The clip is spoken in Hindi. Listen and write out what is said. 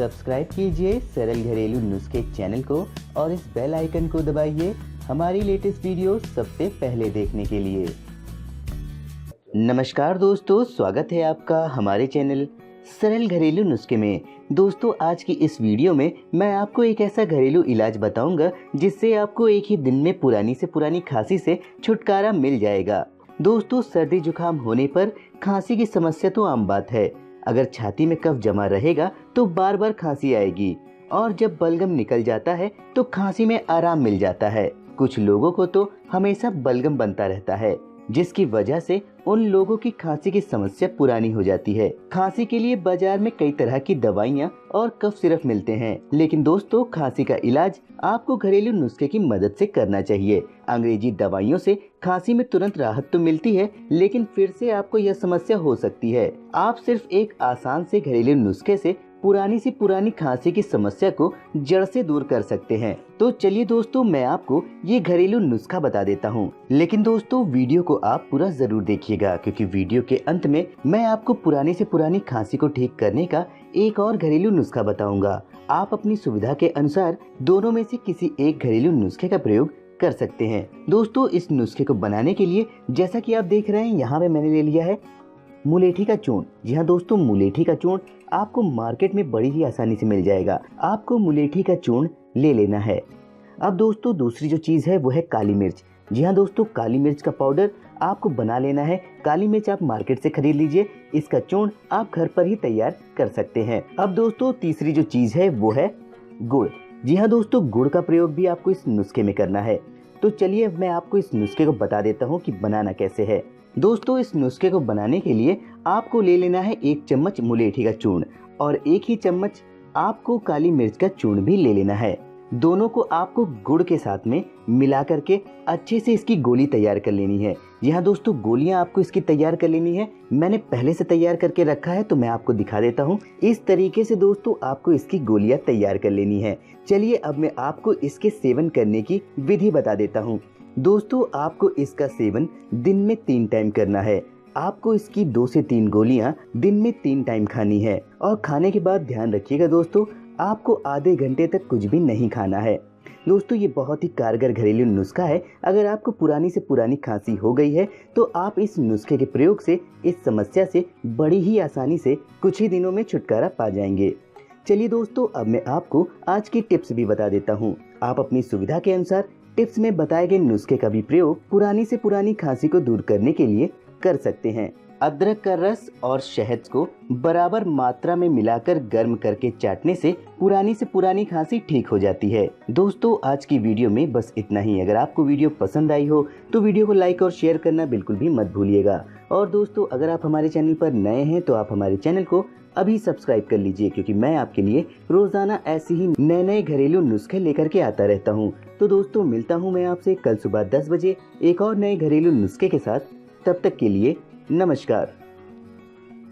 सब्सक्राइब कीजिए सरल घरेलू नुस्खे चैनल को और इस बेल आइकन को दबाइए हमारी लेटेस्ट वीडियो सबसे पहले देखने के लिए। नमस्कार दोस्तों, स्वागत है आपका हमारे चैनल सरल घरेलू नुस्खे में। दोस्तों, आज की इस वीडियो में मैं आपको एक ऐसा घरेलू इलाज बताऊंगा जिससे आपको एक ही दिन में पुरानी से पुरानी खांसी से छुटकारा मिल जाएगा। दोस्तों, सर्दी जुकाम होने पर खांसी की समस्या तो आम बात है। अगर छाती में कफ जमा रहेगा तो बार बार खांसी आएगी और जब बलगम निकल जाता है तो खांसी में आराम मिल जाता है। कुछ लोगों को तो हमेशा बलगम बनता रहता है, जिसकी वजह से उन लोगों की खांसी की समस्या पुरानी हो जाती है। खांसी के लिए बाजार में कई तरह की दवाइयाँ और कफ सिरप मिलते हैं, लेकिन दोस्तों खांसी का इलाज आपको घरेलू नुस्खे की मदद से करना चाहिए। अंग्रेजी दवाइयों से खांसी में तुरंत राहत तो मिलती है, लेकिन फिर से आपको यह समस्या हो सकती है। आप सिर्फ एक आसान से घरेलू नुस्खे से पुरानी सी पुरानी खांसी की समस्या को जड़ से दूर कर सकते हैं। तो चलिए दोस्तों, मैं आपको ये घरेलू नुस्खा बता देता हूँ, लेकिन दोस्तों वीडियो को आप पूरा जरूर देखिएगा, क्योंकि वीडियो के अंत में मैं आपको पुरानी से पुरानी खांसी को ठीक करने का एक और घरेलू नुस्खा बताऊंगा। आप अपनी सुविधा के अनुसार दोनों में से किसी एक घरेलू नुस्खे का प्रयोग कर सकते हैं। दोस्तों, इस नुस्खे को बनाने के लिए जैसा कि आप देख रहे हैं, यहाँ पे मैंने ले लिया है मुलेठी का चूर्ण। जी हाँ दोस्तों, मुलेठी का चूर्ण आपको मार्केट में बड़ी ही आसानी से मिल जाएगा। आपको मुलेठी का चूर्ण ले लेना है। अब दोस्तों, दूसरी जो चीज़ है वो है काली मिर्च। जी हाँ दोस्तों, काली मिर्च का पाउडर आपको बना लेना है। काली मिर्च आप मार्केट से खरीद लीजिए, इसका चूर्ण आप घर पर ही तैयार कर सकते हैं। अब दोस्तों, तीसरी जो चीज़ है वो है गुड़। जी हाँ दोस्तों, गुड़ का प्रयोग भी आपको इस नुस्खे में करना है। तो चलिए मैं आपको इस नुस्खे को बता देता हूँ कि बनाना कैसे है। दोस्तों, इस नुस्खे को बनाने के लिए आपको ले लेना है 1 चम्मच मुलेठी का चूर्ण और 1 ही चम्मच आपको काली मिर्च का चूर्ण भी ले लेना है। दोनों को आपको गुड़ के साथ में मिला करके अच्छे से इसकी गोली तैयार कर लेनी है। यहाँ दोस्तों, गोलियां आपको इसकी तैयार कर लेनी है। मैंने पहले से तैयार करके रखा है, तो मैं आपको दिखा देता हूँ। इस तरीके से दोस्तों आपको इसकी गोलियां तैयार कर लेनी है। चलिए अब मैं आपको इसके सेवन करने की विधि बता देता हूँ। दोस्तों, आपको इसका सेवन दिन में 3 टाइम करना है। आपको इसकी 2 से 3 गोलियां दिन में 3 टाइम खानी है और खाने के बाद ध्यान रखिएगा दोस्तों, आपको आधे घंटे तक कुछ भी नहीं खाना है। दोस्तों, ये बहुत ही कारगर घरेलू नुस्खा है। अगर आपको पुरानी से पुरानी खांसी हो गई है तो आप इस नुस्खे के प्रयोग से इस समस्या से बड़ी ही आसानी से कुछ ही दिनों में छुटकारा पा जाएंगे। चलिए दोस्तों, अब मैं आपको आज की टिप्स भी बता देता हूँ। आप अपनी सुविधा के अनुसार टिप्स में बताए गए नुस्खे का भी प्रयोग पुरानी से पुरानी खांसी को दूर करने के लिए कर सकते हैं। अदरक का रस और शहद को बराबर मात्रा में मिलाकर गर्म करके चाटने से पुरानी खांसी ठीक हो जाती है। दोस्तों, आज की वीडियो में बस इतना ही। अगर आपको वीडियो पसंद आई हो तो वीडियो को लाइक और शेयर करना बिल्कुल भी मत भूलिएगा। और दोस्तों, अगर आप हमारे चैनल पर नए हैं तो आप हमारे चैनल को अभी सब्सक्राइब कर लीजिए, क्योंकि मैं आपके लिए रोजाना ऐसे ही नए नए घरेलू नुस्खे लेकर के आता रहता हूँ। तो दोस्तों, मिलता हूँ मैं आपसे कल सुबह 10 बजे एक और नए घरेलू नुस्खे के साथ। तब तक के लिए नमस्कार।